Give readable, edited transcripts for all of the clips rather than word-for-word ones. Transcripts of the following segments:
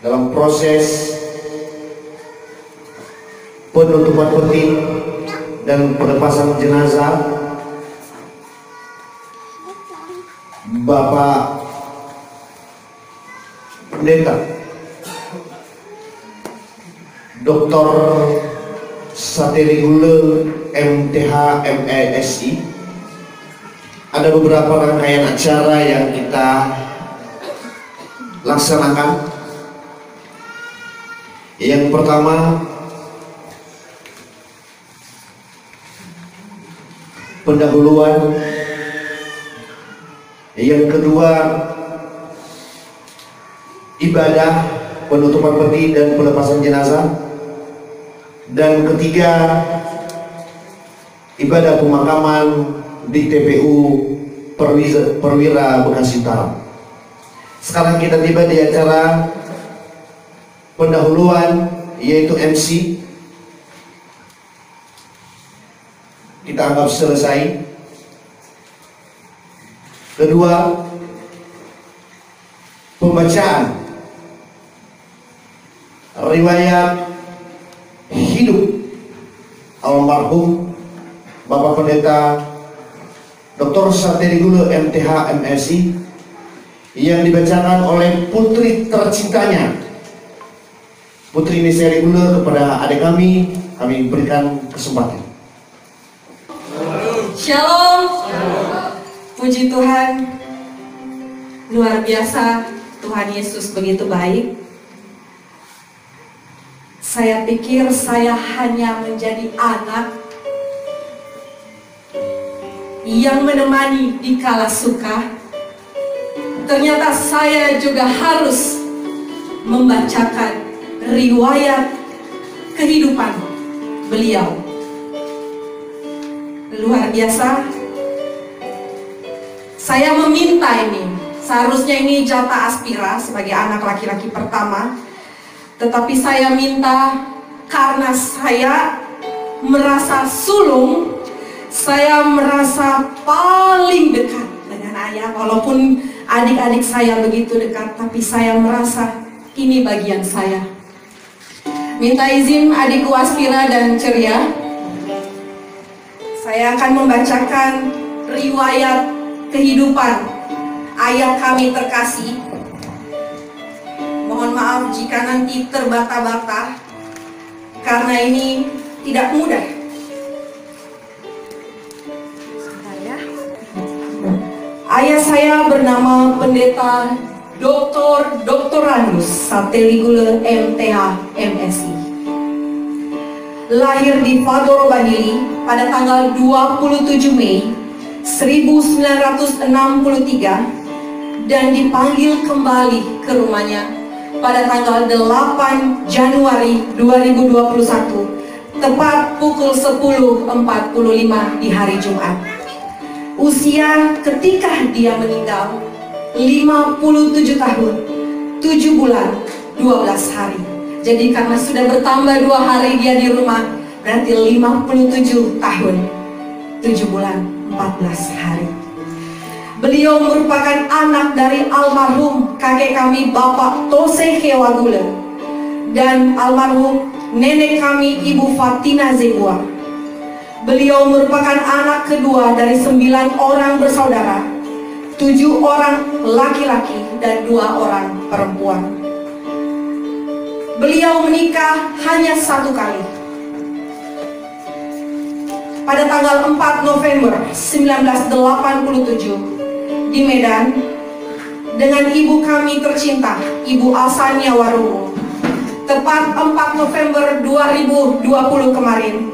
dalam proses penutupan peti dan pelepasan jenazah Bapak Pendeta Dr. Sateligule MTH MESI. Ada beberapa rangkaian acara yang kita laksanakan. Yang pertama, pendahuluan. Yang kedua, ibadah penutupan peti dan pelepasan jenazah. Dan ketiga, ibadah pemakaman di TPU Perwira Bekasi Utara. Sekarang kita tiba di acara pendahuluan, yaitu MC. Kita anggap selesai. Kedua, pembacaan riwayat hidup almarhum Bapak Pendeta Dr. Sateligule MTH MSI yang dibacakan oleh putri tercintanya, Putri Niseri Gule. Kepada adik kami berikan kesempatan. Shalom. Puji Tuhan, luar biasa. Tuhan Yesus begitu baik. Saya pikir saya hanya menjadi anak yang menemani di kala suka. Ternyata saya juga harus membacakan riwayat kehidupan beliau. Luar biasa. Saya meminta ini, seharusnya ini jatah Aspira sebagai anak laki-laki pertama. Tetapi saya minta karena saya merasa sulung, saya merasa paling dekat dengan ayah. Walaupun adik-adik saya begitu dekat, tapi saya merasa ini bagian saya. Minta izin adikku Aspira dan Ceria, saya akan membacakan riwayat kehidupan ayah kami terkasih. Mohon maaf jika nanti terbata-bata, karena ini tidak mudah. Ayah saya bernama Pendeta Dr. Doktorandus Sateligule MTH MSI. Lahir di Fadoro Badili pada tanggal 27 Mei 1963 dan dipanggil kembali ke rumahnya pada tanggal 8 Januari 2021 tepat pukul 10.45 di hari Jumat. Usia ketika dia meninggal 57 tahun 7 bulan 12 hari. Jadi karena sudah bertambah 2 hari dia di rumah, berarti 57 tahun 7 bulan 14 hari. Beliau merupakan anak dari almarhum kakek kami Bapak Tose Hewagule dan almarhum nenek kami Ibu Fatina Zebua. Beliau merupakan anak kedua dari 9 orang bersaudara, 7 orang laki-laki dan 2 orang perempuan. Beliau menikah hanya 1 kali. Pada tanggal 4 November 1987 di Medan dengan ibu kami tercinta, Ibu Alsania Warumo. Tepat 4 November 2020 kemarin,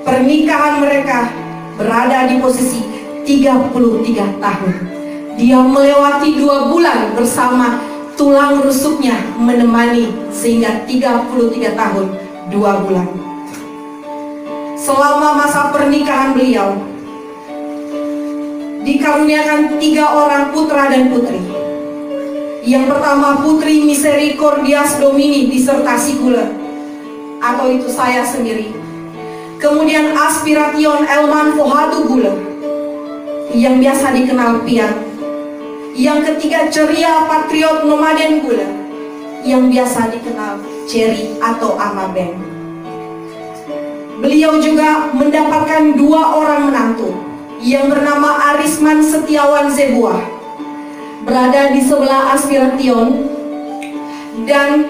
pernikahan mereka berada di posisi 33 tahun. Dia melewati 2 bulan bersama tulang rusuknya menemani sehingga 33 tahun 2 bulan. Selama masa pernikahan beliau dikaruniakan 3 orang putra dan putri. Yang pertama Putri Misericordias Domini disertasi Gule, atau itu saya sendiri. Kemudian Aspiration Elman Fohatu Gule, yang biasa dikenal Pian. Yang ketiga Ceria Patriot Nomaden Gule, yang biasa dikenal Cherry atau Ama Ben. Beliau juga mendapatkan 2 orang menantu yang bernama Arisman Setiawan Zebuah, berada di sebelah Aspiration, dan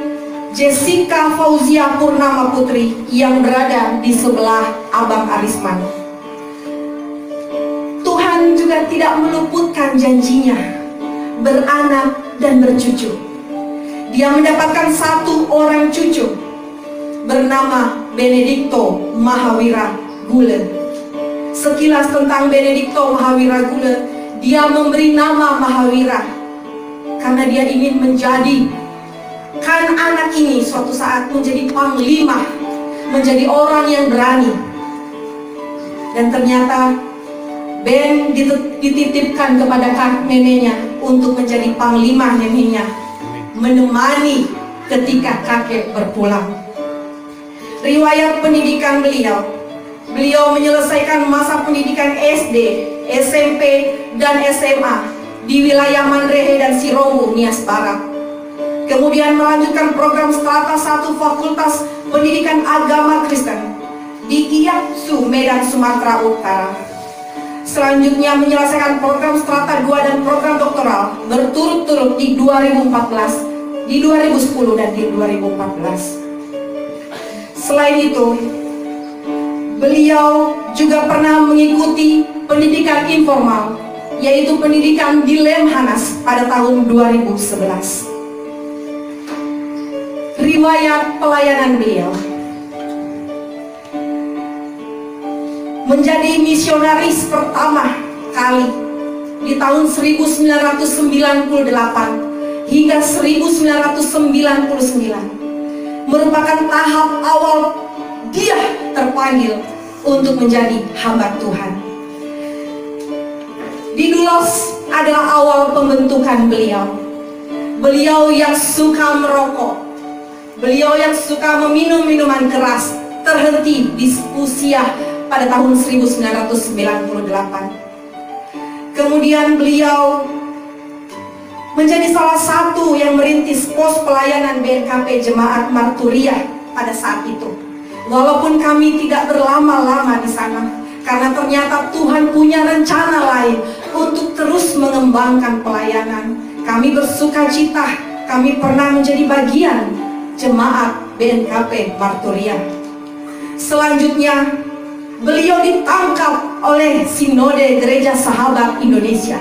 Jessica Fauzia Purnama Putri yang berada di sebelah Abang Arisman. Tuhan juga tidak meluputkan janjinya beranak dan bercucu. Dia mendapatkan 1 orang cucu bernama Benedikto Mahawira Gule. Sekilas tentang Benedikto Mahawira Gule, dia memberi nama Mahawira karena dia ingin menjadikan anak ini suatu saat menjadi panglima, menjadi orang yang berani. Dan ternyata Ben dititipkan kepada neneknya untuk menjadi panglima neneknya, menemani ketika kakek berpulang. Riwayat pendidikan beliau menyelesaikan masa pendidikan SD, SMP, dan SMA di wilayah Manrehe dan Sirobu, Nias Barat. Kemudian melanjutkan program Strata 1 Fakultas Pendidikan Agama Kristen di IAPSU, Medan, Sumatera Utara. Selanjutnya menyelesaikan program Strata 2 dan program doktoral berturut-turut di 2014, di 2010, dan di 2014. Selain itu, beliau juga pernah mengikuti pendidikan informal, yaitu pendidikan di Lemhanas pada tahun 2011. Riwayat pelayanan beliau: menjadi misionaris pertama kali di tahun 1998 hingga 1999 merupakan tahap awal dia terpanggil untuk menjadi hamba Tuhan. Di Dulos adalah awal pembentukan beliau. Beliau yang suka merokok, beliau yang suka meminum minuman keras, terhenti di usia pada tahun 1998. Kemudian beliau menjadi salah satu yang merintis pos pelayanan BNKP Jemaat Marturiah pada saat itu. Walaupun kami tidak berlama-lama di sana, karena ternyata Tuhan punya rencana lain untuk terus mengembangkan pelayanan. Kami bersuka cita, kami pernah menjadi bagian Jemaat BNKP Marturiah. Selanjutnya, beliau ditangkap oleh Sinode Gereja Sahabat Indonesia.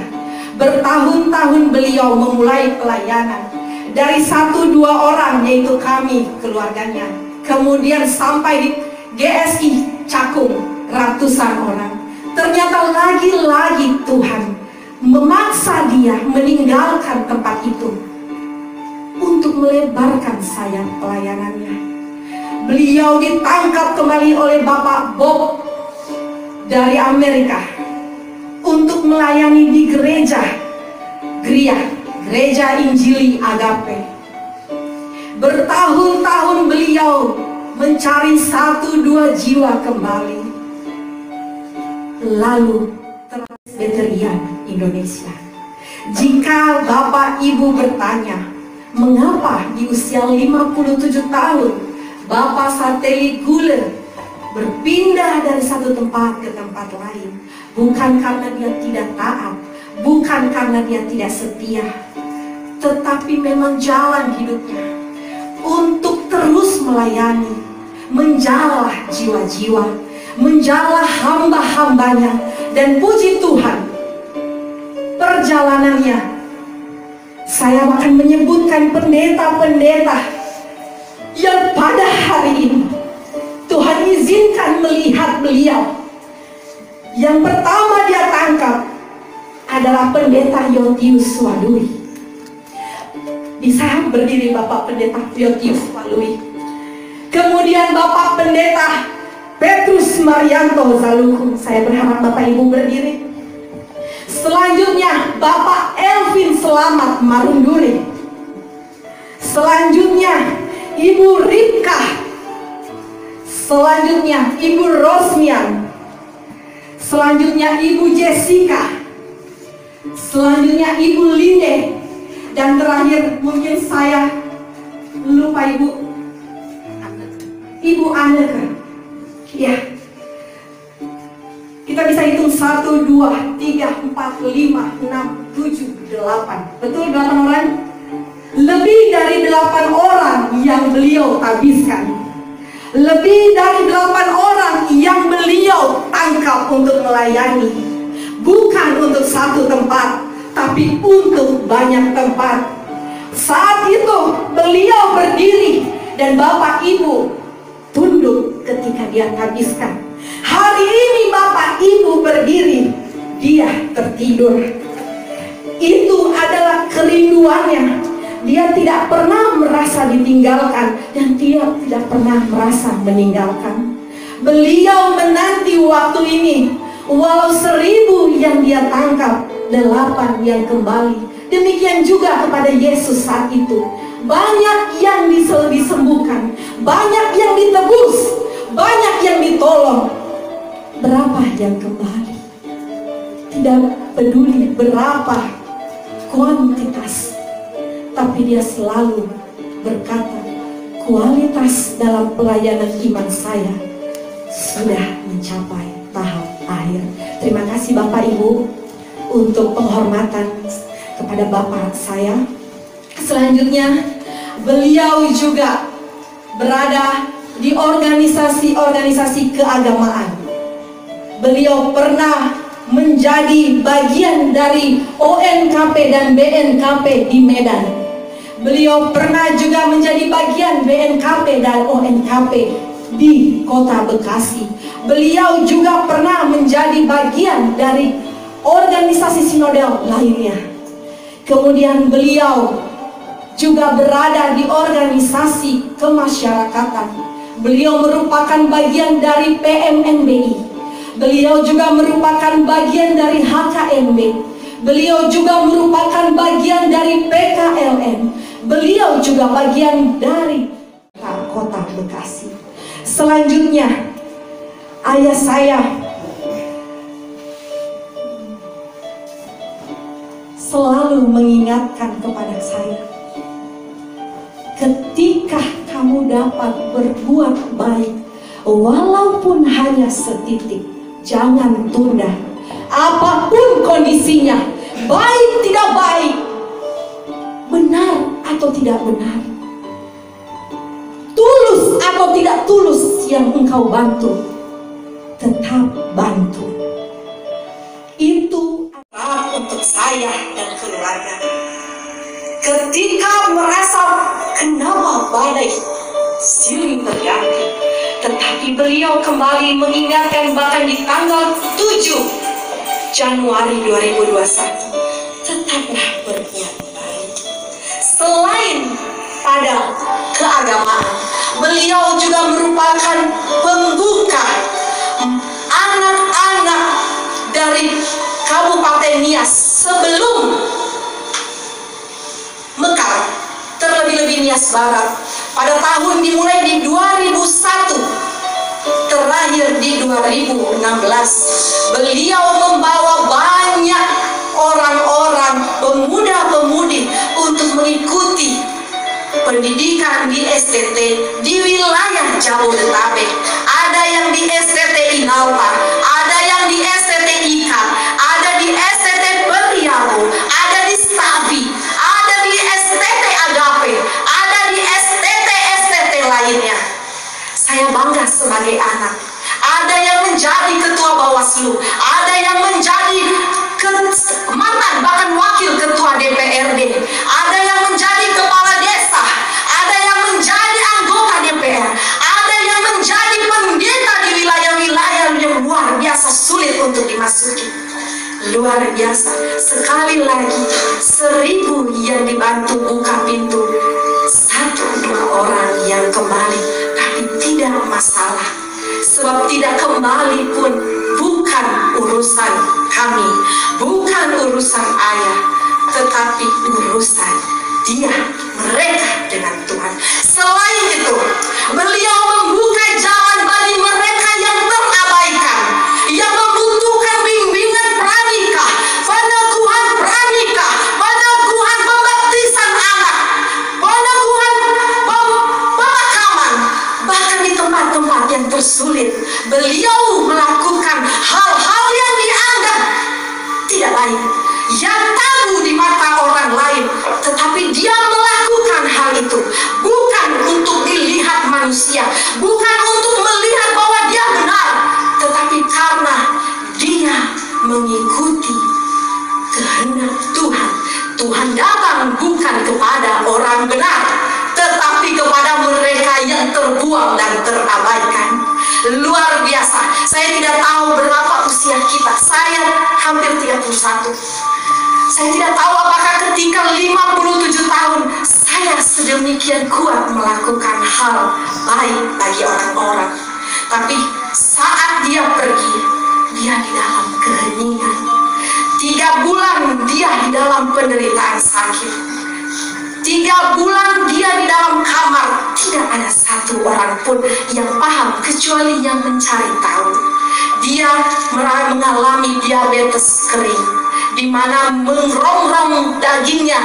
Bertahun-tahun beliau memulai pelayanan dari 1-2 orang, yaitu kami, keluarganya. Kemudian sampai di GSI Cakung, ratusan orang. Ternyata lagi-lagi Tuhan memaksa dia meninggalkan tempat itu untuk melebarkan sayap pelayanannya. Beliau ditangkap kembali oleh Bapak Bob dari Amerika untuk melayani di gereja Gria, Gereja Injili Agape. Bertahun-tahun beliau mencari 1-2 jiwa kembali. Lalu Presbyterian Indonesia. Jika Bapak Ibu bertanya, mengapa di usia 57 tahun Bapak Satelit Guler berpindah dari satu tempat ke tempat lain? Bukan karena dia tidak taat, bukan karena dia tidak setia, tetapi memang jalan hidupnya untuk terus melayani, menjalah jiwa-jiwa, menjalah hamba-hambanya. Dan puji Tuhan, perjalanannya, saya akan menyebutkan pendeta-pendeta yang pada hari ini Tuhan izinkan melihat beliau. Yang pertama dia tangkap adalah pendeta Yotius Walui. Bisa berdiri Bapak Pendeta Yotius Walui. Kemudian Bapak Pendeta Petrus Marianto Zaluku. Saya berharap Bapak Ibu berdiri. Selanjutnya Bapak Elvin Selamat Marunduri. Selanjutnya Ibu Ripka. Selanjutnya Ibu Rosmian. Selanjutnya Ibu Jessica. Selanjutnya Ibu Linde. Dan terakhir mungkin saya Bapak Ibu? Ibu Anneke. Ya. Kita bisa hitung 1, 2, 3, 4, 5, 6, 7, 8. Betul 8 orang? Lebih dari 8 orang yang beliau habiskan. Lebih dari 8 orang yang beliau tangkap untuk melayani. Bukan untuk satu tempat, tapi untuk banyak tempat. Saat itu beliau berdiri dan Bapak Ibu tunduk ketika dia habiskan. Hari ini Bapak Ibu berdiri, dia tertidur. Itu adalah kerinduannya. Dia tidak pernah merasa ditinggalkan dan dia tidak pernah merasa meninggalkan. Beliau menanti waktu ini. Walau 1000 yang dia tangkap, 8 yang kembali. Demikian juga kepada Yesus saat itu. Banyak yang disembuhkan, banyak yang ditebus, banyak yang ditolong. Berapa yang kembali? Tidak peduli berapa kuantitas, tapi dia selalu berkata, kualitas dalam pelayanan iman saya sudah mencapai tahap akhir. Terima kasih Bapak Ibu untuk penghormatan kepada Bapak saya. Selanjutnya, beliau juga berada di organisasi-organisasi keagamaan. Beliau pernah menjadi bagian dari ONKP dan BNKP di Medan. Beliau pernah juga menjadi bagian BNKP dan ONKP di Kota Bekasi. Beliau juga pernah menjadi bagian dari organisasi sinodal lainnya. Kemudian beliau juga berada di organisasi kemasyarakatan. Beliau merupakan bagian dari PMNBI. Beliau juga merupakan bagian dari HKMB. Beliau juga merupakan bagian dari PKLN. Beliau juga bagian dari Kota Bekasi. Selanjutnya, ayah saya selalu mengingatkan kepada saya, ketika kamu dapat berbuat baik, walaupun hanya setitik, jangan tunda. Apapun kondisinya, baik tidak baik, benar atau tidak benar, tulus atau tidak tulus yang engkau bantu, tetap bantu. Itu adalah untuk saya dan keluarga. Ketika merasa kenapa badai silih berganti, tetapi beliau kembali mengingatkan bahkan di tanggal 7 Januari 2021, tetaplah berbuat baik. Selain pada keagamaan, beliau juga merupakan pembuka anak-anak dari Kabupaten Nias sebelum Mekar, terlebih-lebih Nias Barat. Pada tahun dimulai di 2001, terakhir di 2016, beliau membawa banyak orang-orang, pemuda-pemudi untuk mengikuti pendidikan di STT di wilayah Jabodetabek. Ada yang di STT Inalpa, ada yang di STT Ikan, ada di STT Beriago, ada di Stabi, ada di STT Agape, ada di STT lainnya. Saya bangga sebagai anak. Ada yang menjadi ketua Bawaslu, ada yang menjadi mantan bahkan wakil ketua DPRD, ada yang menjadi kepala desa, ada yang menjadi anggota DPR, ada yang menjadi pendeta di wilayah-wilayah yang luar biasa sulit untuk dimasuki. Luar biasa. Sekali lagi, 1000 yang dibantu buka pintu, 1-2 orang yang kembali, tapi tidak masalah. Sebab tidak kembali pun bukan urusan kami, bukan urusan ayah, tetapi urusan dia, mereka dengan Tuhan. Selain itu, beliau membuka jalan bagi mereka yang terabaikan, yang membutuhkan bimbingan pranika, peneguhan pranika, peneguhan pembaptisan anak, peneguhan beliau melakukan hal-hal yang dianggap tidak baik, yang tabu di mata orang lain, tetapi dia melakukan hal itu bukan untuk dilihat manusia, bukan untuk melihat bahwa dia benar, tetapi karena dia mengikuti kehendak Tuhan. Tuhan datang bukan kepada orang benar, tetapi kepada mereka yang terbuang dan terabaikan. Luar biasa. Saya tidak tahu berapa usia kita. Saya hampir 31. Saya tidak tahu apakah ketika 57 tahun saya sedemikian kuat melakukan hal baik bagi orang-orang. Tapi saat dia pergi, dia di dalam keheningan. 3 bulan dia di dalam penderitaan sakit. 3 bulan dia di dalam kamar. Tidak ada satu orang pun yang paham kecuali yang mencari tahu. Dia mengalami diabetes kering, di mana merongrong dagingnya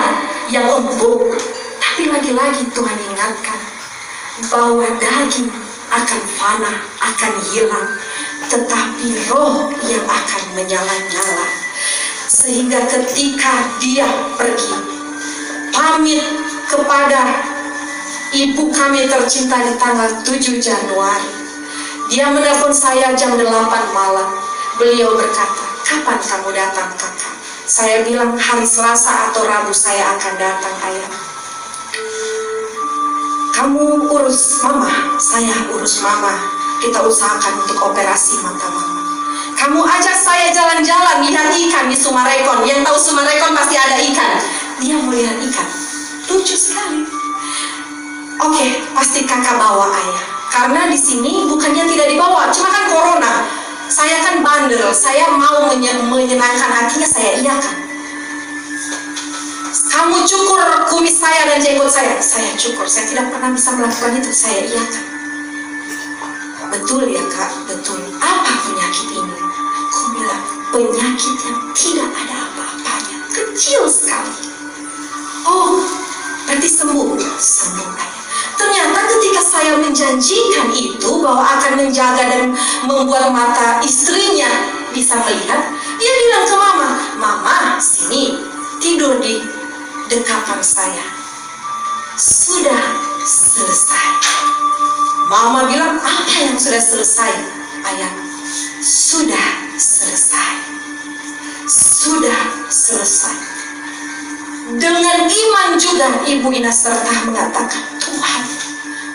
yang empuk. Tapi lagi-lagi Tuhan ingatkan bahwa daging akan fana, akan hilang, tetapi roh yang akan menyala-nyala. Sehingga ketika dia pergi pamit kepada ibu kami tercinta di tanggal 7 Januari, dia menelpon saya jam 8 malam. Beliau berkata, "Kapan kamu datang, kakak?" Saya bilang, "Hari Selasa atau Rabu saya akan datang, ayah." "Kamu urus mama?" "Saya urus mama. Kita usahakan untuk operasi mata mama." "Kamu ajak saya jalan-jalan lihat ikan di Sumarekon." Yang tahu Sumarekon pasti ada ikan. Dia mau lihat ikan. Lucu sekali. "Oke, pasti kakak bawa, ayah. Karena di sini bukannya tidak dibawa, cuma kan corona. Saya kan bandel, saya mau menyenangkan hatinya, saya iakan." "Kamu cukur kumis saya dan jenggot saya." "Saya cukur, saya tidak pernah bisa melakukan itu." "Saya iakan." "Betul ya kak, betul. Apa penyakit ini?" Aku bilang, "Penyakit yang tidak ada apa-apanya, kecil sekali." "Oh, berarti sembuh." "Sembuh, ayah." Ternyata ketika saya menjanjikan itu bahwa akan menjaga dan membuat mata istrinya bisa melihat, dia bilang ke mama, "Mama, sini, tidur di dekapan saya. Sudah selesai." Mama bilang, "Apa yang sudah selesai, ayah?" "Sudah selesai. Sudah selesai." Dengan iman juga Ibu Ina Serta mengatakan, "Tuhan,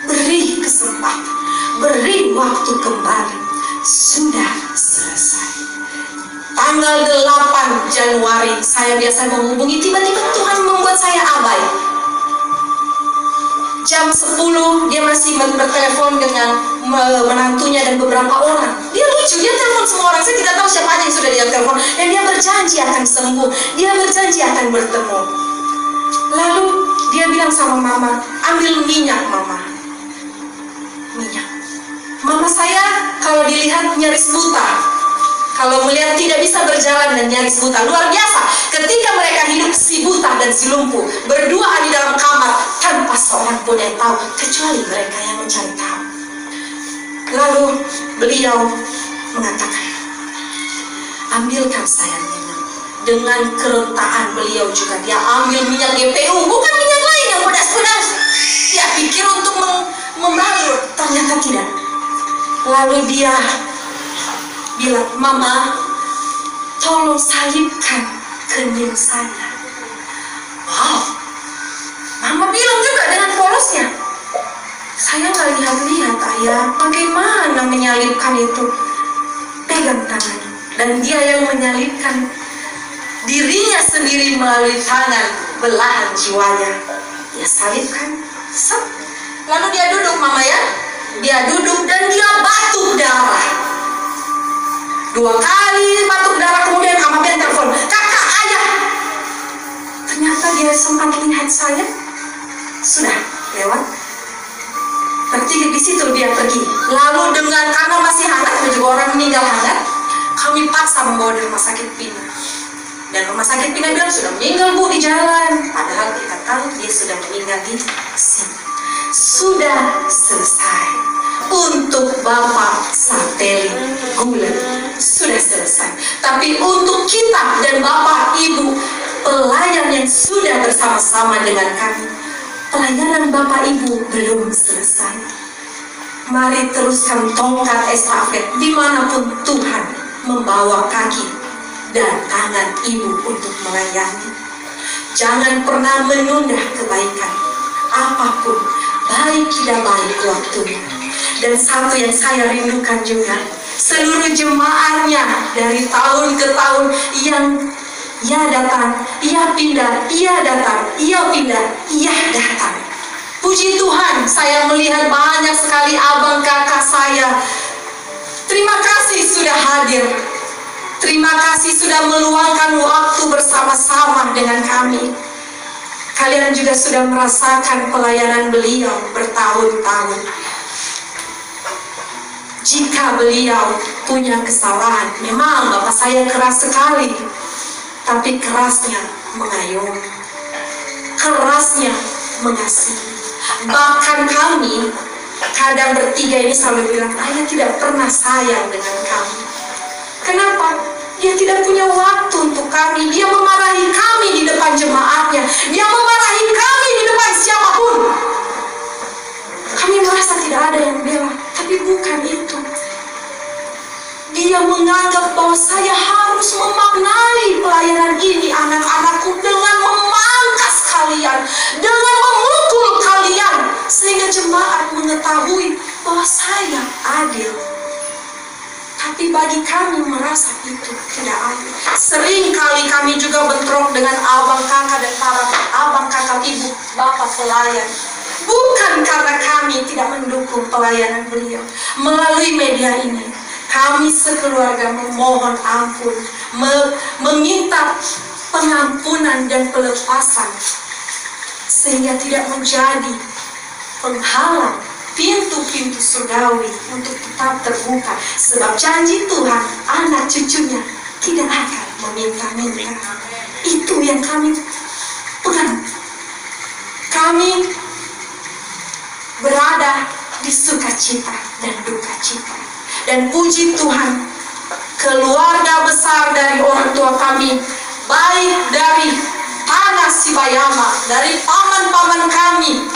beri kesempatan, beri waktu kembali." Sudah selesai. Tanggal 8 Januari saya biasa menghubungi, tiba-tiba Tuhan membuat saya abai. Jam 10 dia masih bertelepon dengan menantunya dan beberapa orang. Dia lucu, dia telepon semua orang. Saya tidak tahu siapa aja yang sudah dia telepon. Dan dia berjanji akan sembuh, dia berjanji akan bertemu. Lalu dia bilang sama mama, "Ambil minyak mama." Minyak. Mama saya kalau dilihat nyaris buta. Kalau melihat tidak bisa berjalan dan nyaris buta. Luar biasa. Ketika mereka hidup si buta dan si lumpuh berduaan di dalam kamar tanpa seorang pun yang tahu kecuali mereka yang mencari tahu. Lalu beliau mengatakan, "Ambilkan saya minyak." Dengan kerentaan beliau juga dia ambil minyak GPU, bukan minyak lain yang pedas-pedas. Dia pikir untuk membalut, ternyata tidak. Lalu dia bilang, "Mama, tolong salibkan kening saya." Wow, mama bilang juga dengan polosnya, "Saya nggak lihat-lihat, ayah, bagaimana menyalibkan itu." Pegang tangannya, dan dia yang menyalibkan dirinya sendiri melalui tangan belahan jiwanya. Dia salibkan. Lalu dia duduk, mama ya. Dia duduk dan dia batuk darah. 2 kali batuk darah, kemudian mama dia telepon, "Kakak, ayah." Ternyata dia sempat lihat saya. Sudah lewat. Berarti di situ dia pergi. Lalu karena masih hangat, juga orang meninggal hangat, kami paksa membawa di rumah sakit Pina. Dan rumah sakit Pina bilang sudah meninggal bu di jalan. Padahal kita tahu dia sudah meninggal di sini. Sudah selesai. Untuk Bapak Satelit Gula sudah selesai. Tapi untuk kita dan Bapak Ibu pelayan yang sudah bersama-sama dengan kami, pelayanan Bapak Ibu belum selesai. Mari teruskan tongkat estafet dimanapun Tuhan membawa kaki dan tangan Ibu untuk melayani. Jangan pernah menunda kebaikan apapun, baik tidak baik waktunya. Dan satu yang saya rindukan juga, seluruh jemaatnya dari tahun ke tahun yang ia datang, ia pindah, ia datang, ia pindah, ia datang. Puji Tuhan, saya melihat banyak sekali abang kakak saya. Terima kasih sudah hadir. Terima kasih sudah meluangkan waktu bersama-sama dengan kami. Kalian juga sudah merasakan pelayanan beliau bertahun-tahun. Jika beliau punya kesalahan, memang Bapak saya keras sekali, tapi kerasnya mengayomi, kerasnya mengasihi. Bahkan kami kadang bertiga ini selalu bilang, ayah tidak pernah sayang dengan kami. Kenapa? Dia tidak punya waktu untuk kami. Dia memarahi kami di depan jemaatnya. Dia memarahi kami di depan siapapun. Kami merasa tidak ada yang bela, tapi bukan itu. Dia menganggap bahwa saya harus memaknai pelayanan ini, anak-anakku, dengan memangkas kalian, dengan memukul kalian, sehingga jemaat mengetahui bahwa saya adil. Tapi bagi kami merasa itu tidak adil. Sering kali kami juga bentrok dengan abang kakak dan para abang kakak ibu bapak pelayan. Bukan karena kami tidak mendukung pelayanan beliau. Melalui media ini, kami sekeluarga memohon ampun, meminta pengampunan dan pelepasan, sehingga tidak menjadi penghalang pintu-pintu surgawi untuk tetap terbuka. Sebab janji Tuhan, anak cucunya tidak akan meminta-minta. Itu yang kami pegang. Kami berada di sukacita dan duka cita. Dan puji Tuhan, keluarga besar dari orang tua kami, baik dari tanah Sibayama, dari paman-paman kami,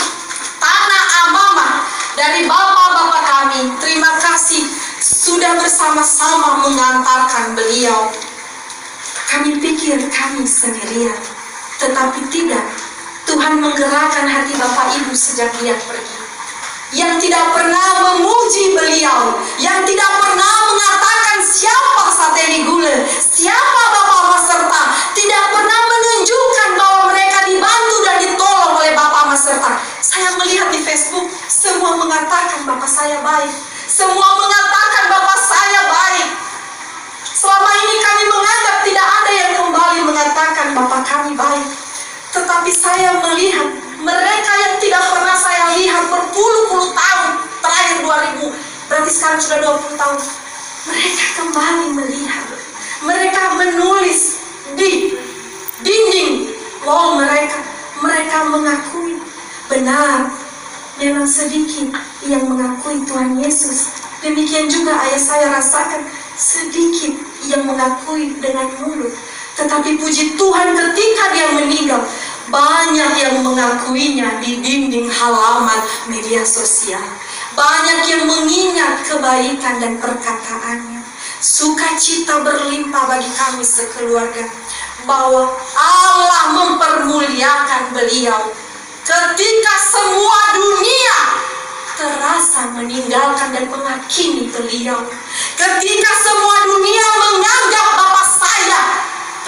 tanah Amama, dari bapak-bapak kami, terima kasih sudah bersama-sama mengantarkan beliau. Kami pikir kami sendirian, tetapi tidak. Tuhan menggerakkan hati Bapak Ibu sejak dia pergi, yang tidak pernah memuji beliau, yang tidak pernah mengatakan siapa Satelit Gula, siapa Bapak Maserta, tidak pernah menunjukkan bahwa mereka dibantu dan ditolong oleh Bapak Maserta. Saya melihat di Facebook, semua mengatakan Bapak saya baik, semua mengatakan Bapak saya baik. Selama ini kami menganggap tidak ada yang kembali mengatakan Bapak kami baik. Tetapi saya melihat mereka yang tidak pernah saya lihat berpuluh-puluh tahun, terakhir 2000, berarti sekarang sudah 20 tahun. Mereka kembali melihat, mereka menulis di dinding wall mereka. Mereka mengakui, benar, memang sedikit yang mengakui Tuhan Yesus. Demikian juga ayah saya rasakan, sedikit yang mengakui dengan mulut. Tetapi puji Tuhan, ketika dia meninggal, banyak yang mengakuinya di dinding halaman media sosial. Banyak yang mengingat kebaikan dan perkataannya. Sukacita berlimpah bagi kami sekeluarga, bahwa Allah mempermuliakan beliau. Ketika semua dunia terasa meninggalkan dan menghakimi beliau, ketika semua dunia menganggap Bapak saya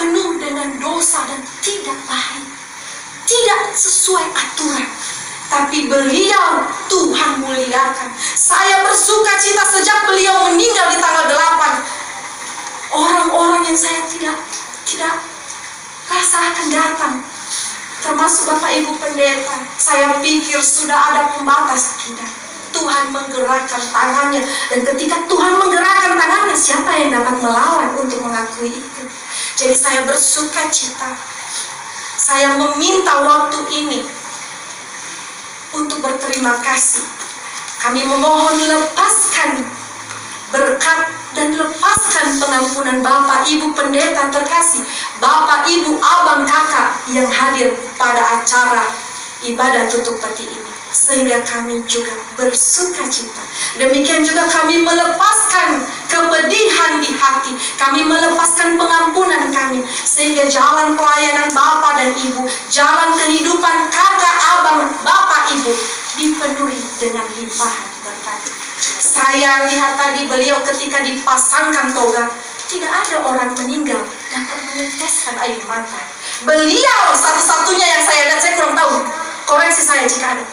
penuh dengan dosa dan tidak baik, tidak sesuai aturan, tapi beliau Tuhan muliakan. Saya bersuka cita sejak beliau meninggal di tanggal 8. Orang-orang yang saya tidak rasa akan datang, termasuk Bapak Ibu Pendeta, saya pikir sudah ada pembatas. Tidak. Tuhan menggerakkan tangannya, dan ketika Tuhan menggerakkan tangannya, siapa yang dapat melawan untuk mengakui itu? Jadi saya bersuka cita. Saya meminta waktu ini untuk berterima kasih Kami memohon lepaskan berkat dan lepaskan pengampunan Bapak Ibu Pendeta terkasih, Bapak Ibu Abang Kakak yang hadir pada acara ibadah tutup peti ini, sehingga kami juga bersuka cita. Demikian juga kami melepaskan kepedihan di hati, kami melepaskan pengampunan kami, sehingga jalan pelayanan Bapak dan Ibu, jalan kehidupan kakak, abang, Bapak, Ibu dipenuhi dengan limpahan berkat. Saya lihat tadi beliau ketika dipasangkan toga, tidak ada orang meninggal dapat meneteskan air mata. Beliau satu-satunya yang saya lihat, saya kurang tahu, koreksi saya jika ada.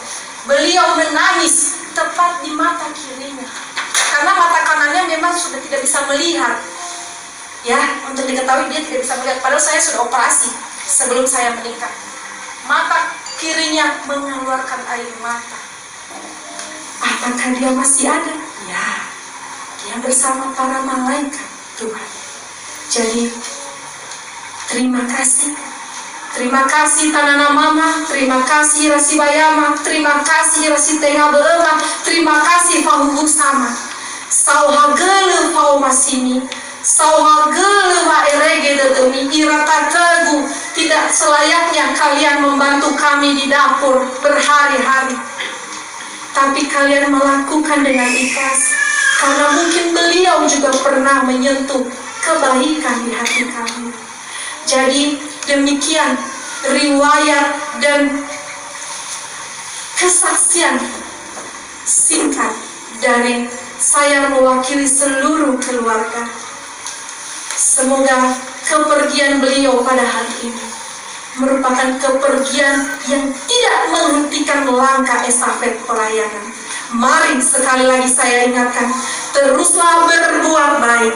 Beliau menangis tepat di mata kirinya, karena mata kanannya memang sudah tidak bisa melihat. Ya, untuk diketahui dia tidak bisa melihat. Padahal saya sudah operasi sebelum saya menikah. Mata kirinya mengeluarkan air mata. Apakah dia masih ada? Ya, dia bersama para malaikat Tuhan. Jadi, terima kasih. Terima kasih Tanana Mama, terima kasih Rasi Bayama, terima kasih Rasi Tengah Beema, terima kasih Fahubu Sama. Sauhagele Fau Masini, sauhagele Wa Erege Dedemi, Irata Tegu. Tidak selayaknya kalian membantu kami di dapur berhari-hari, tapi kalian melakukan dengan ikhlas, karena mungkin beliau juga pernah menyentuh kebaikan di hati kami. Jadi demikian riwayat dan kesaksian singkat dari saya mewakili seluruh keluarga. Semoga kepergian beliau pada hari ini merupakan kepergian yang tidak menghentikan langkah estafet pelayanan. Mari sekali lagi saya ingatkan, teruslah berbuat baik.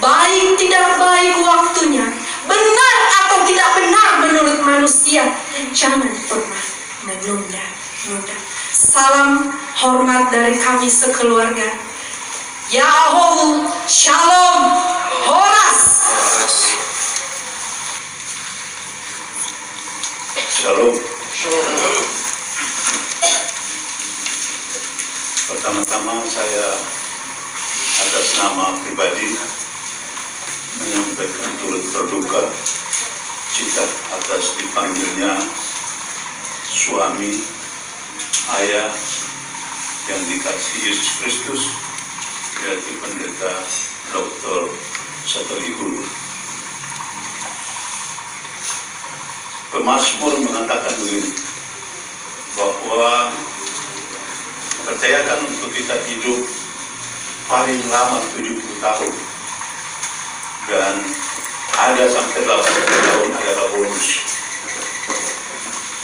Baik tidak baik waktunya, benar atau tidak benar menurut manusia, dan jangan pernah menunda-nunda. Salam hormat dari kami sekeluarga. Yahowu Shalom Horas. Shalom. Pertama-tama saya atas nama pribadi menyampaikan turut berduka cita atas dipanggilnya suami, ayah yang dikasihi Yesus Kristus, yaitu Pendeta Dr. Satoli Hulu. Pemazmur mengatakan begini, bahwa percayakan untuk kita hidup paling lama 70 tahun, dan ada sampai 80 tahun adalah bonus.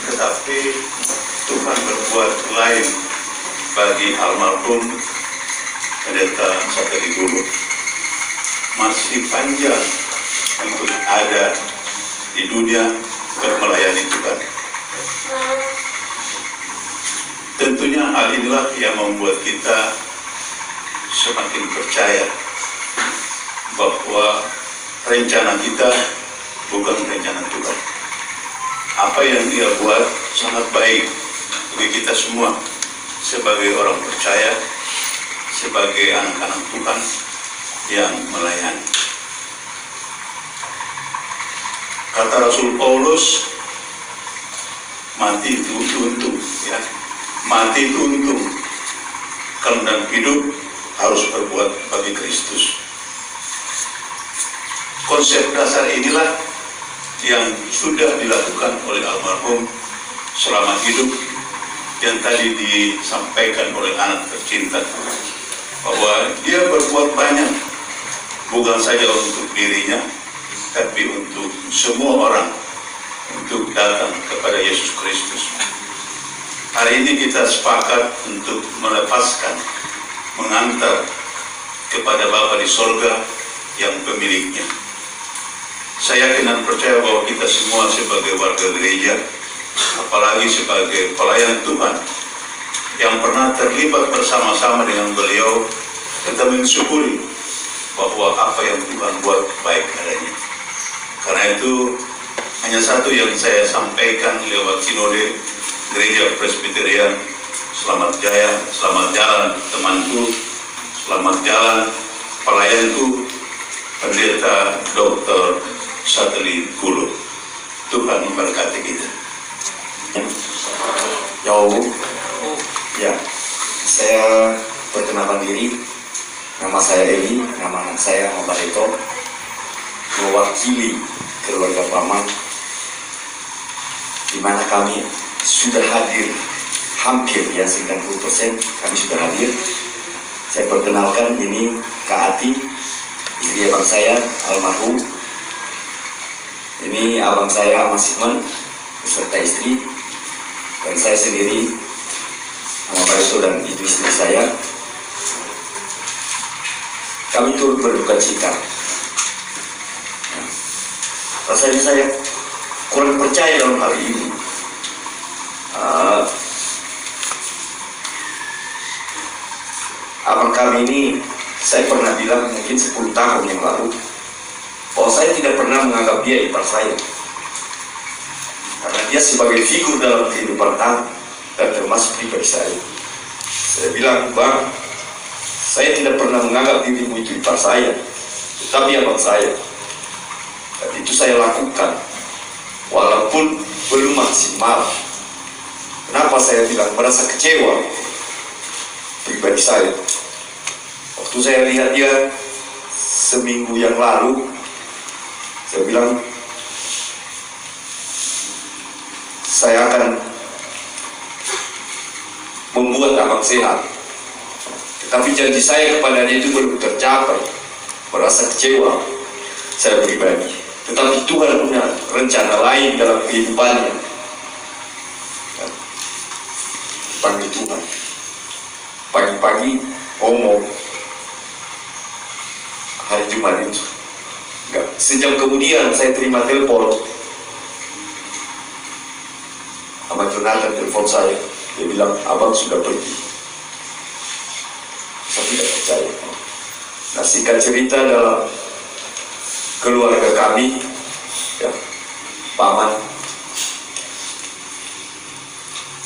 Tetapi Tuhan berbuat lain bagi almarhum Pendeta Satoli Hulu. Masih panjang untuk ada di dunia melayani Tuhan. Tentunya hal inilah yang membuat kita semakin percaya bahwa rencana kita bukan rencana Tuhan. Apa yang Dia buat sangat baik bagi kita semua sebagai orang percaya, sebagai anak-anak Tuhan yang melayani. Kata Rasul Paulus, mati itu untung, ya. Mati itu untung, karena hidup harus berbuat bagi Kristus. Konsep dasar inilah yang sudah dilakukan oleh almarhum selama hidup, yang tadi disampaikan oleh anak tercinta, bahwa dia berbuat banyak, bukan saja untuk dirinya, tapi untuk semua orang, untuk datang kepada Yesus Kristus. Hari ini kita sepakat untuk melepaskan, mengantar kepada Bapa di sorga yang pemiliknya. Saya yakin dan percaya bahwa kita semua sebagai warga gereja, apalagi sebagai pelayan Tuhan yang pernah terlibat bersama-sama dengan beliau, kita mensyukuri bahwa apa yang Tuhan buat baik adanya. Karena itu hanya satu yang saya sampaikan lewat sinode Gereja Presbyterian. Selamat selamat jalan temanku, selamat jalan pelayanku, Pendeta Dr. Sateli Kulo. Tuhan memberkati kita. Ya, saya perkenalkan diri. Nama saya Eli, nama anak saya Barito, mewakili keluarga Paman, di mana kami sudah hadir hampir ya 90% kami sudah hadir. Saya perkenalkan, ini Kak Ati, istri abang saya almarhum. Ini abang saya Mas Iman beserta istri, dan saya sendiri nama Barito dan itu istri saya. Kami turut berduka cita. Rasanya saya kurang percaya dalam hal ini. Abang kami ini, saya pernah bilang mungkin 10 tahun yang lalu, bahwa saya tidak pernah menganggap dia ipar saya, karena dia sebagai figur dalam kehidupan kami dan termasuk pribadi saya. Saya bilang, Bang, saya tidak pernah menganggap dirimu itu ipar saya, tetapi abang saya. Dan itu saya lakukan, walaupun belum maksimal. Kenapa saya bilang merasa kecewa? Pribadi saya, waktu saya lihat dia seminggu yang lalu, saya bilang saya akan membuat abang sehat. Tetapi janji saya kepadanya itu belum tercapai. Merasa kecewa saya pribadi. Tetapi Tuhan punya rencana lain dalam kehidupannya. Panggil Tuhan. Pagi-pagi ngomong hari Jumat itu. Sejam kemudian saya terima telepon. Abang Jonathan telepon saya. Dia bilang, abang sudah pergi. Saya tidak percaya. Nah, singkat cerita dalam keluarga kami, ya, Paman,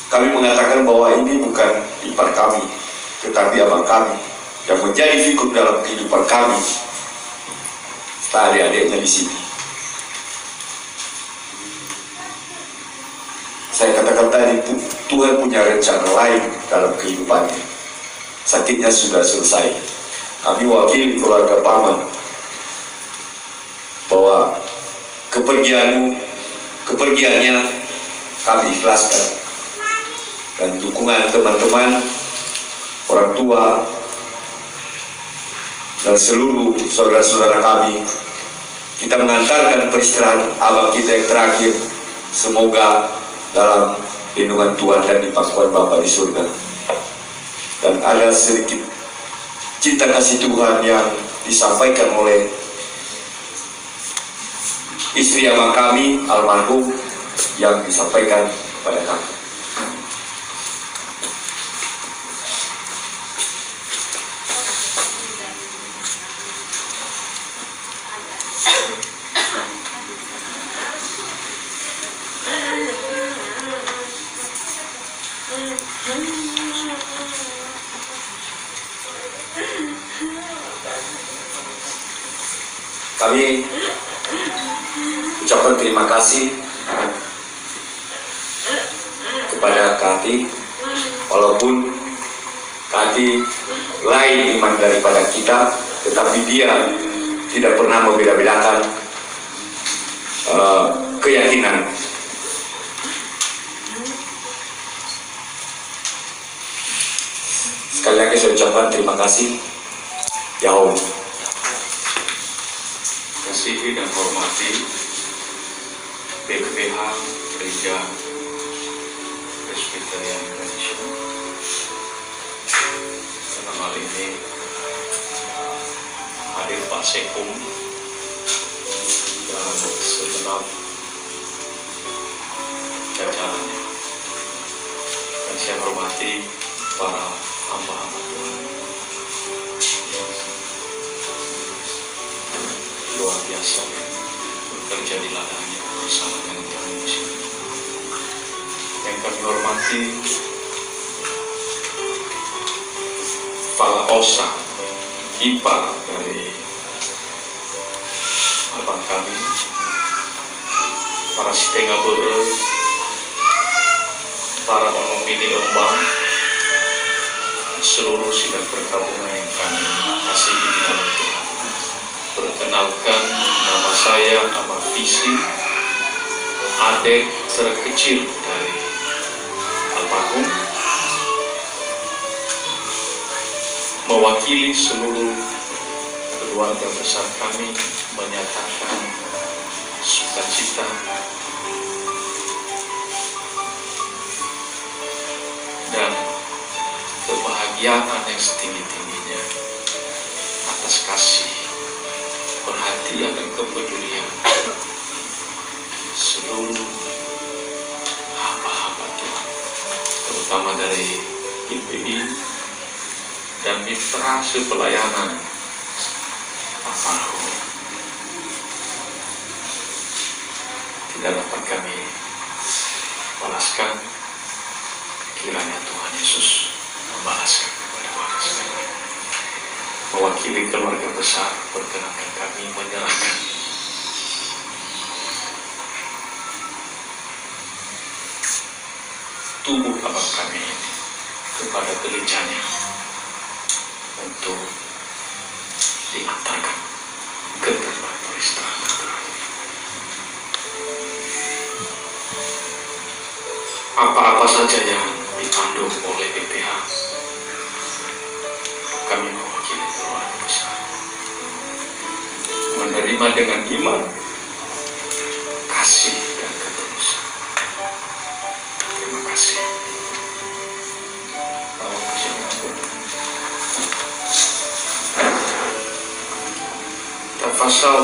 kami mengatakan bahwa ini bukan ipar kami, tetapi abang kami yang menjadi figur dalam kehidupan kami. Tak adik-adiknya di sini. Saya katakan tadi, Tuhan punya rencana lain dalam kehidupannya. Sakitnya sudah selesai. Kami wakili keluarga Paman bahwa kepergiannya kami ikhlaskan, dan dukungan teman-teman, orang tua, dan seluruh saudara-saudara kami, kita mengantarkan peristirahat abang kita yang terakhir, semoga dalam lindungan Tuhan dan di pangkuan Bapa di surga. Dan ada sedikit cinta kasih Tuhan yang disampaikan oleh istri abang kami almarhum, yang disampaikan pada kami. Kami ucapkan terima kasih kepada Kati, walaupun Kati lain iman daripada kita, tetapi dia tidak pernah membeda-bedakan keyakinan. Sekali lagi saya ucapkan terima kasih. Ya Allah. Kasihi dan hormati BPH Gereja Presbyterian Indonesia. Dalam hal ini hadir Pak Sekum dan segenap jajarannya. Dan saya hormati para hamba-hamba Tuhan. Luar biasa bekerja di ladangnya bersama dengan Tuhan Yesus. Yang kami hormati kepala OSA, IPA dari abang kami, para setengah bere, para onomini ombang, seluruh sidang perkampungan yang kami kasih di dalam Tuhan. Perkenalkan, nama saya Ahmad Visi, adik terkecil dari almarhum, mewakili seluruh keluarga besar kami menyatakan sukacita dan kebahagiaan yang setinggi-tingginya atas kasih, perhatian dan kepedulian seluruh hamba-hamba Tuhan, terutama dari IPI dan mitra sepelayanan almarhum. Tidak dapat kami balaskan, kiranya Tuhan Yesus membalaskan kepada warga sekalian. Mewakili keluarga besar, perkenankan kami menyerahkan tubuh abang kami ini kepada gelejanya untuk diantarkan ke tempat peristirahatan terakhir. Apa-apa saja yang dipandu oleh BPH, kami mewakili keluarga besar menerima dengan iman, kasih dan ketulusan. Terima kasih. Pasal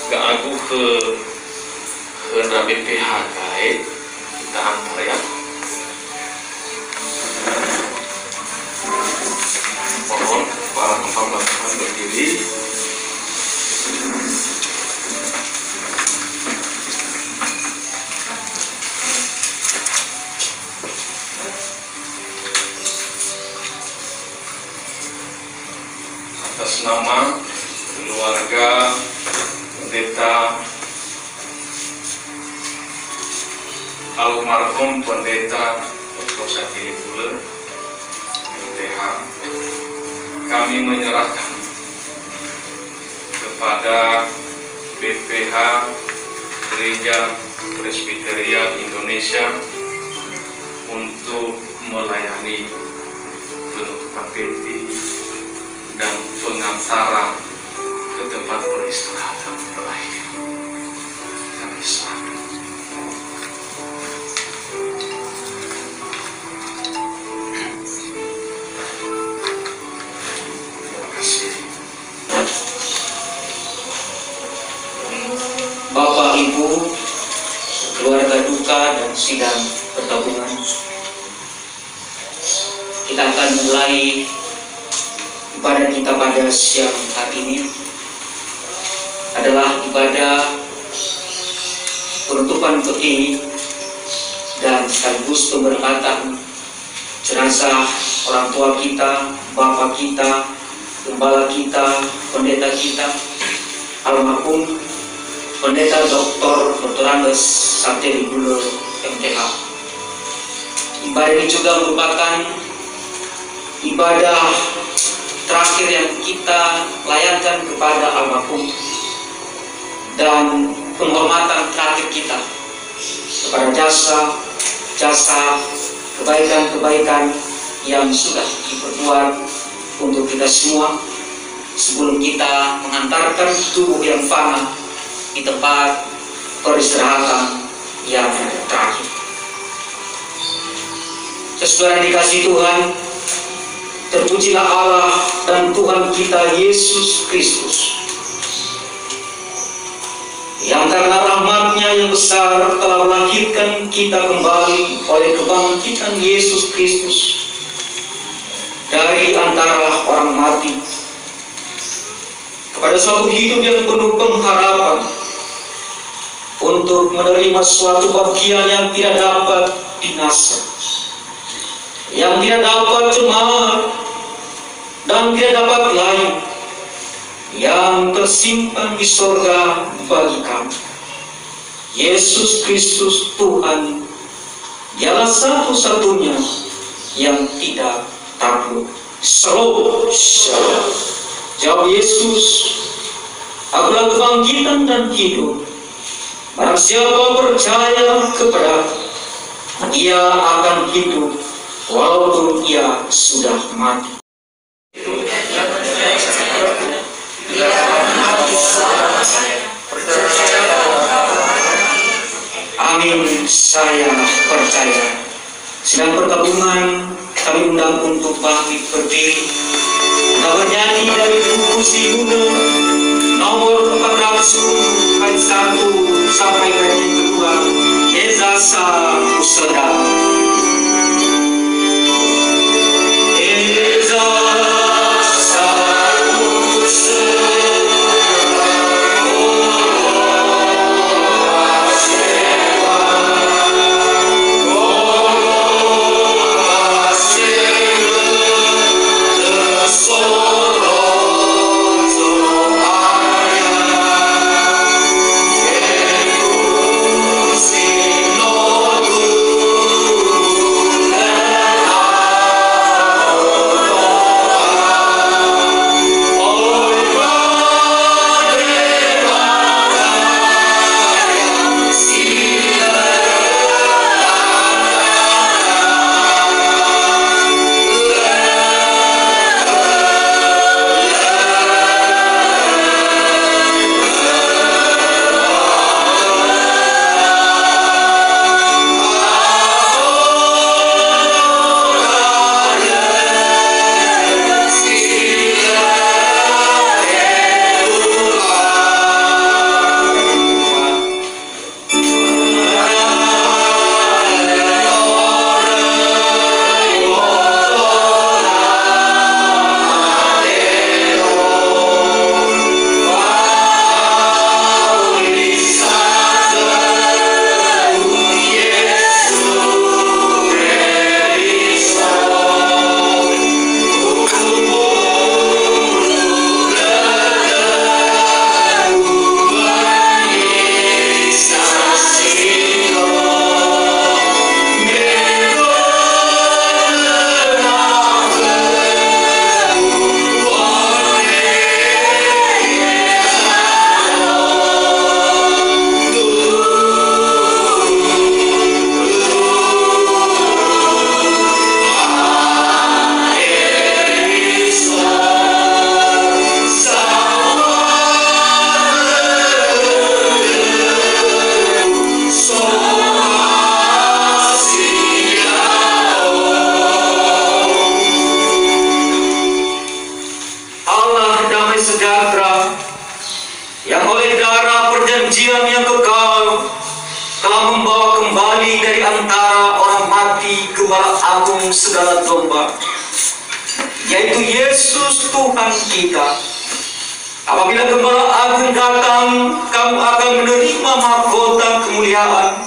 gak aku ke hendak BPH kait kita antar ya. Mohon para hamba Tuhan berdiri. Atas nama keluarga Pendeta almarhum Pendeta Dr. Satiri Buller PTH, kami menyerahkan kepada BPH Gereja Presbyterian Indonesia untuk melayani penutupan peti dan pengantaran ke tempat peristirahatan terakhir. Kami serahkan. Terima kasih. Bapak, Ibu, keluarga duka dan sidang pergabungan, kita akan mulai ibadah kita pada siang hari ini. Adalah ibadah penutupan peti dan sekaligus pemberkatan jenazah orang tua kita, bapak kita, gembala kita, pendeta kita, almarhum Pendeta Dr. Andes Satiri Buller MTH. Ibadah ini juga merupakan ibadah terakhir yang kita layankan kepada almarhum dan penghormatan terakhir kita kepada jasa kebaikan-kebaikan yang sudah diperbuat untuk kita semua sebelum kita mengantarkan tubuh yang fana di tempat peristirahatan yang terakhir. Saudara dikasihi Tuhan, terpujilah Allah dan Tuhan kita Yesus Kristus, yang karena rahmat-Nya yang besar telah melahirkan kita kembali oleh kebangkitan Yesus Kristus dari antara orang mati kepada suatu hidup yang penuh pengharapan untuk menerima suatu bagian yang tidak dapat dinasa, yang tidak dapat cemar, dan tidak dapat lain yang tersimpan di sorga bagi kami. Yesus Kristus Tuhan, Dialah satu-satunya yang tidak takluk. Shalom. Jawab Yesus, Akulah kebangkitan dan hidup. Barang siapa percaya kepadaku, ia akan hidup walaupun ia sudah mati. Amin, saya percaya. Sedang pergabungan kami undang untuk bangkit berdiri. Kita bernyanyi dari buku Si Yuda nomor 410 ayat 1 sampai ayat yang kedua. Ezasa Usada. Segala domba, yaitu Yesus Tuhan kita. Apabila Gembala Agung datang, kamu akan menerima mahkota kemuliaan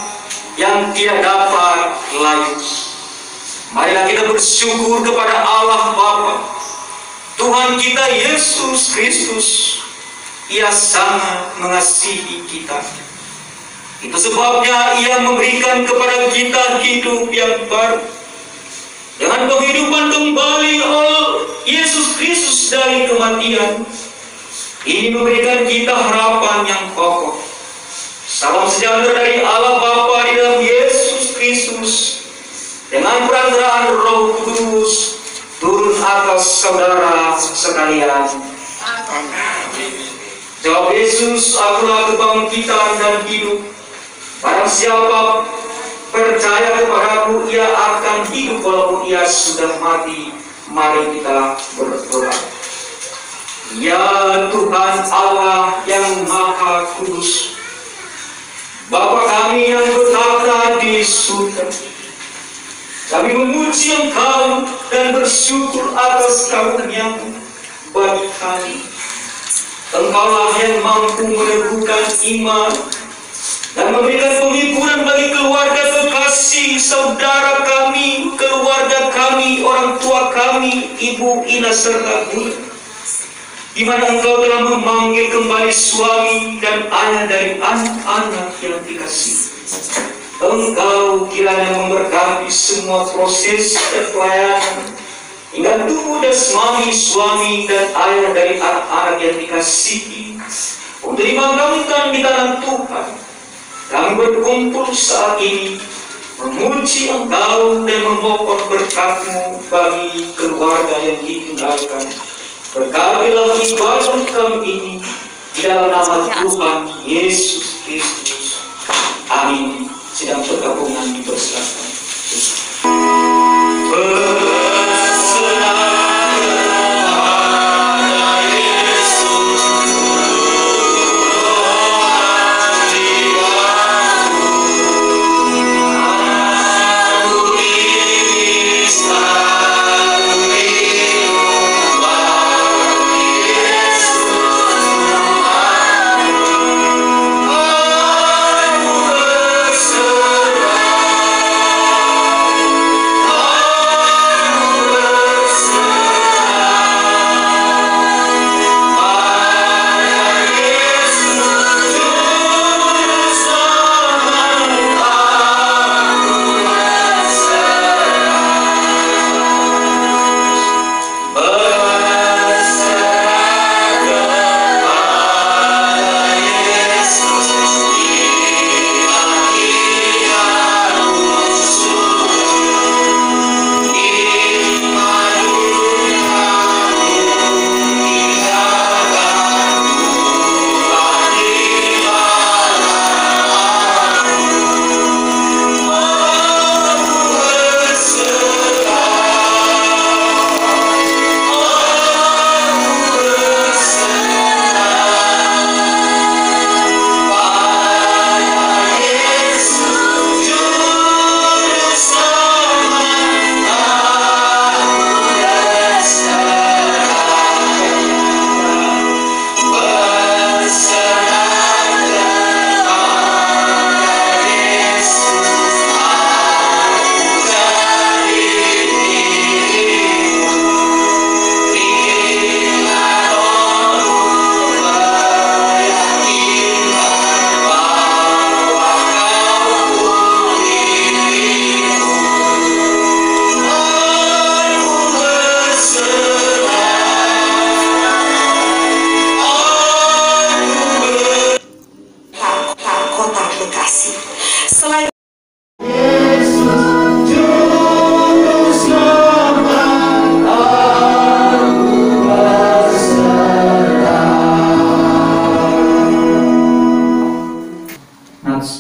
yang tidak dapat layu. Marilah kita bersyukur kepada Allah Bapa, Tuhan kita Yesus Kristus. Ia sangat mengasihi kita. Itu sebabnya Ia memberikan kepada kita hidup yang baru. Dengan penghidupan kembali Yesus Kristus dari kematian, ini memberikan kita harapan yang kokoh. Salam sejahtera dari Allah Bapa di dalam Yesus Kristus, dengan perantaraan Roh Kudus, turun atas saudara sekalian. Amin. Jawab Yesus, Akulah kebangkitan dan hidup. Barang siapa percaya kepadaku, ia akan hidup walaupun ia sudah mati. Mari kita berdoa. Ya Tuhan Allah yang Maha Kudus, Bapa kami yang bertata di surga, kami memuji Engkau dan bersyukur atas karunia-Mu bagi kami. Engkaulah yang mampu meneguhkan iman dan memberikan penghiburan bagi keluarga kekasih, saudara kami, keluarga kami, orang tua kami kami, Ibu, Ina, serta Bunda, di mana Engkau telah memanggil kembali suami dan ayah dari anak-anak yang dikasihi. Engkau kiranya memberkati semua proses dan pelayanan hingga tubuh jasmani suami dan ayah dari anak-anak yang dikasihi. Untuk dimakamkan di tangan Tuhan, kami berkumpul saat ini memuji Engkau dan memohon berkat-Mu bagi keluarga yang ditinggalkan. Berkatilah ibadah kami ini di dalam nama Tuhan Yesus Kristus. Amin. Sidang pergabungan dipersilakan.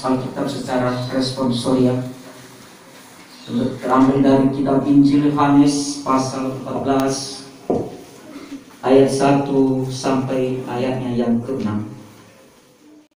Alkitab secara responsorial terambil dari kitab Injil Yohanes pasal 14 ayat 1 sampai ayatnya yang ke-6.